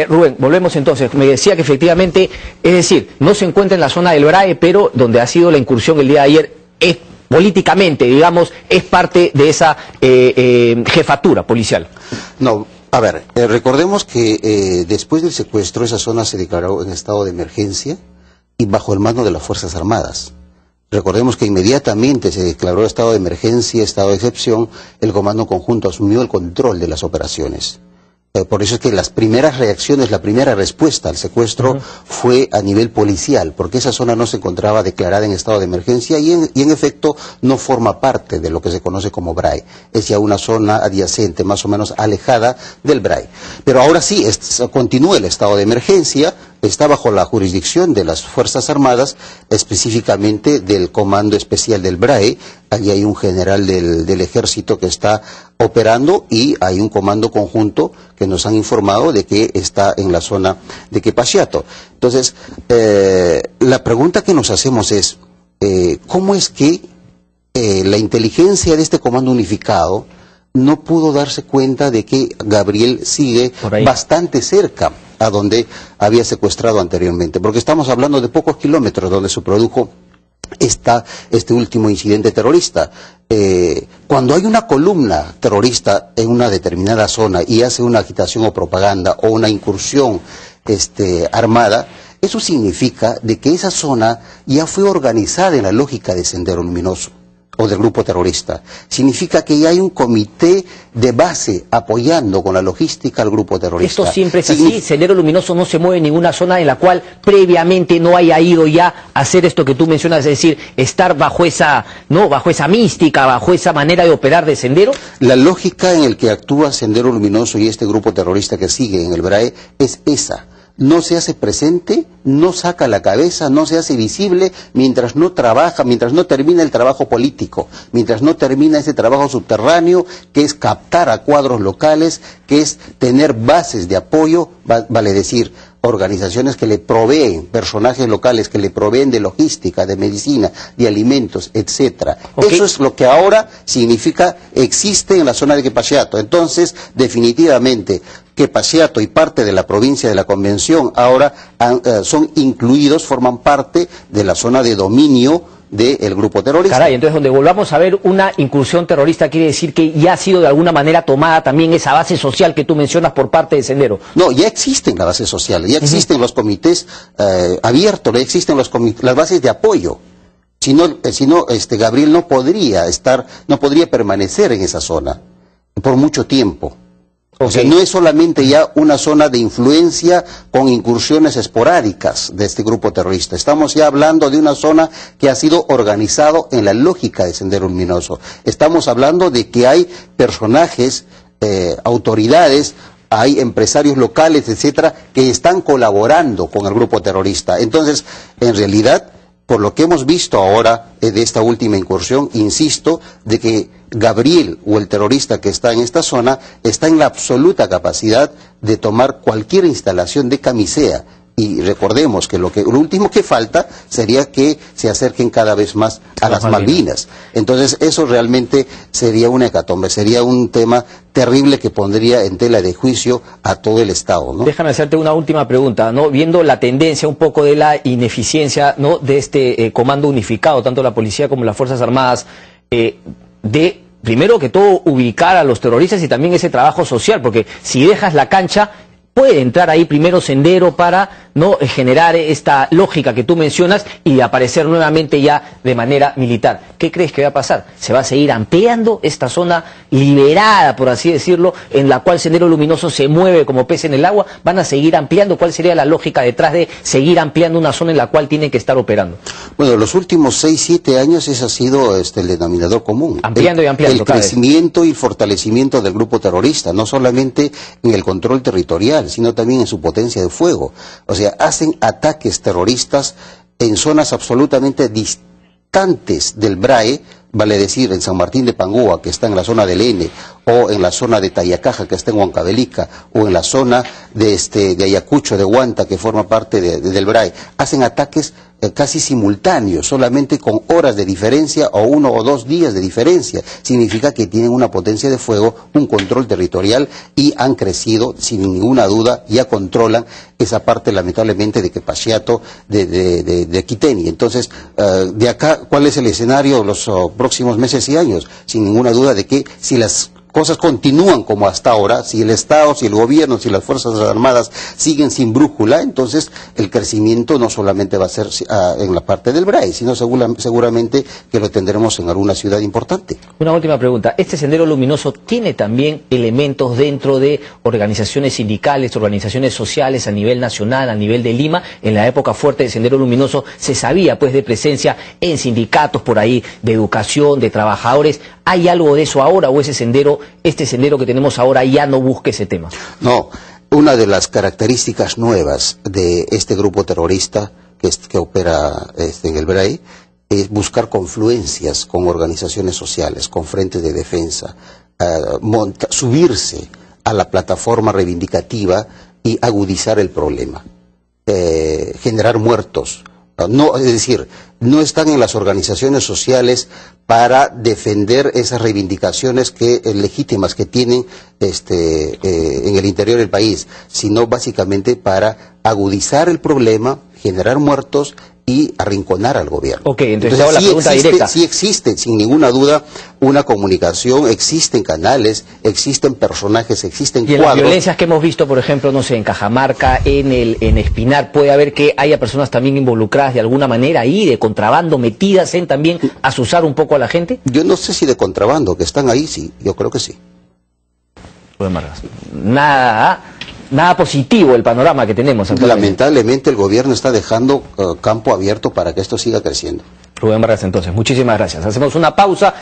Rubén, volvemos entonces. Me decía que efectivamente, es decir, no se encuentra en la zona del BRAE, pero donde ha sido la incursión el día de ayer es políticamente, digamos, es parte de esa jefatura policial. No, a ver, recordemos que después del secuestro esa zona se declaró en estado de emergencia y bajo el mando de las Fuerzas Armadas. Recordemos que inmediatamente se declaró estado de emergencia, estado de excepción, el Comando Conjunto asumió el control de las operaciones. Por eso es que las primeras reacciones, la primera respuesta al secuestro fue a nivel policial, porque esa zona no se encontraba declarada en estado de emergencia y en efecto no forma parte de lo que se conoce como BRAE. Es ya una zona adyacente, más o menos alejada del BRAE. Pero ahora sí, continúa el estado de emergencia, está bajo la jurisdicción de las Fuerzas Armadas, específicamente del Comando Especial del BRAE. Allí hay un general del Ejército que está operando y hay un comando conjunto que nos han informado de que está en la zona de Quepachiato. Entonces, la pregunta que nos hacemos es, ¿cómo es que la inteligencia de este comando unificado no pudo darse cuenta de que Gabriel sigue bastante cerca a donde había secuestrado anteriormente? Porque estamos hablando de pocos kilómetros donde se produjo este último incidente terrorista. Cuando hay una columna terrorista en una determinada zona y hace una agitación o propaganda o una incursión armada, eso significa de que esa zona ya fue organizada en la lógica de Sendero Luminoso o del grupo terrorista. Significa que ya hay un comité de base apoyando con la logística al grupo terrorista. Esto siempre es así. Sendero Luminoso no se mueve en ninguna zona en la cual previamente no haya ido ya a hacer esto que tú mencionas, es decir, estar bajo esa mística, bajo esa manera de operar de Sendero. La lógica en el que actúa Sendero Luminoso y este grupo terrorista que sigue en el BRAE es esa. No se hace presente, no saca la cabeza, no se hace visible mientras no trabaja, mientras no termina el trabajo político, mientras no termina ese trabajo subterráneo que es captar a cuadros locales, que es tener bases de apoyo, vale decir, organizaciones que le proveen, personajes locales que le proveen de logística, de medicina, de alimentos, etcétera. Eso es lo que ahora significa, existe en la zona de Quepachiato. Entonces, definitivamente, Quepachiato y parte de la provincia de la Convención ahora son incluidos, forman parte de la zona de dominio del grupo terrorista. Caray, entonces donde volvamos a ver una incursión terrorista quiere decir que ya ha sido de alguna manera tomada también esa base social que tú mencionas por parte de Sendero. No, ya existen las bases sociales, ya existen los comités abiertos, ya existen las bases de apoyo. Si no, Gabriel no podría permanecer en esa zona por mucho tiempo. O sea, no es solamente ya una zona de influencia con incursiones esporádicas de este grupo terrorista. Estamos ya hablando de una zona que ha sido organizado en la lógica de Sendero Luminoso. Estamos hablando de que hay personajes, autoridades, hay empresarios locales, etcétera, que están colaborando con el grupo terrorista. Entonces, en realidad, por lo que hemos visto ahora de esta última incursión, insisto, de que Gabriel o el terrorista que está en esta zona está en la absoluta capacidad de tomar cualquier instalación de camisea. Y recordemos que lo último que falta sería que se acerquen cada vez más a las Malvinas. Entonces eso realmente sería una hecatombe, sería un tema terrible que pondría en tela de juicio a todo el Estado, ¿no? Déjame hacerte una última pregunta, ¿no? Viendo la tendencia un poco de la ineficiencia, ¿no?, de este comando unificado, tanto la policía como las Fuerzas Armadas, de primero que todo ubicar a los terroristas y también ese trabajo social, porque si dejas la cancha puede entrar ahí primero Sendero para no generar esta lógica que tú mencionas y aparecer nuevamente ya de manera militar. ¿Qué crees que va a pasar? ¿Se va a seguir ampliando esta zona liberada, por así decirlo, en la cual Sendero Luminoso se mueve como pez en el agua? ¿Van a seguir ampliando? ¿Cuál sería la lógica detrás de seguir ampliando una zona en la cual tienen que estar operando? Bueno, los últimos 6, 7 años ese ha sido el denominador común. Ampliando y ampliando. El crecimiento y fortalecimiento del grupo terrorista, no solamente en el control territorial, sino también en su potencia de fuego. O sea, hacen ataques terroristas en zonas absolutamente distantes del BRAE, vale decir, en San Martín de Pangúa, que está en la zona del N, o en la zona de Tayacaja, que está en Huancavelica, o en la zona de Ayacucho, de Huanta, que forma parte del BRAE, hacen ataques casi simultáneos, solamente con horas de diferencia o 1 o 2 días de diferencia. Significa que tienen una potencia de fuego, un control territorial y han crecido, sin ninguna duda, ya controlan esa parte lamentablemente de Quepachiato, de Quiteni. Entonces, de acá, ¿cuál es el escenario los próximos meses y años? Sin ninguna duda de que si las cosas continúan como hasta ahora, si el Estado, si el gobierno, si las Fuerzas Armadas siguen sin brújula, entonces el crecimiento no solamente va a ser en la parte del BRAE, sino seguramente que lo tendremos en alguna ciudad importante. Una última pregunta. ¿Este Sendero Luminoso tiene también elementos dentro de organizaciones sindicales, organizaciones sociales a nivel nacional, a nivel de Lima? En la época fuerte del Sendero Luminoso se sabía pues de presencia en sindicatos por ahí, de educación, de trabajadores. ¿Hay algo de eso ahora o este sendero que tenemos ahora ya no busca ese tema? No, una de las características nuevas de este grupo terrorista que opera en el BRAE es buscar confluencias con organizaciones sociales, con frentes de defensa, subirse a la plataforma reivindicativa y agudizar el problema, generar muertos. No, es decir, no están en las organizaciones sociales para defender esas reivindicaciones legítimas que tienen en el interior del país, sino básicamente para agudizar el problema, generar muertos y arrinconar al gobierno. Ok, entonces hago la pregunta directa. Sí existe, sin ninguna duda, una comunicación, existen canales, existen personajes, existen cuadros. Y en las violencias que hemos visto, por ejemplo, no sé, en Cajamarca, en Espinar, puede haber que haya personas también involucradas de alguna manera ahí, de contrabando, metidas en también asusar un poco a la gente. Yo no sé si de contrabando, que están ahí, sí, yo creo que sí. Rubén Vargas, nada positivo el panorama que tenemos actualmente. Lamentablemente el gobierno está dejando campo abierto para que esto siga creciendo. Rubén Vargas, entonces, muchísimas gracias. Hacemos una pausa.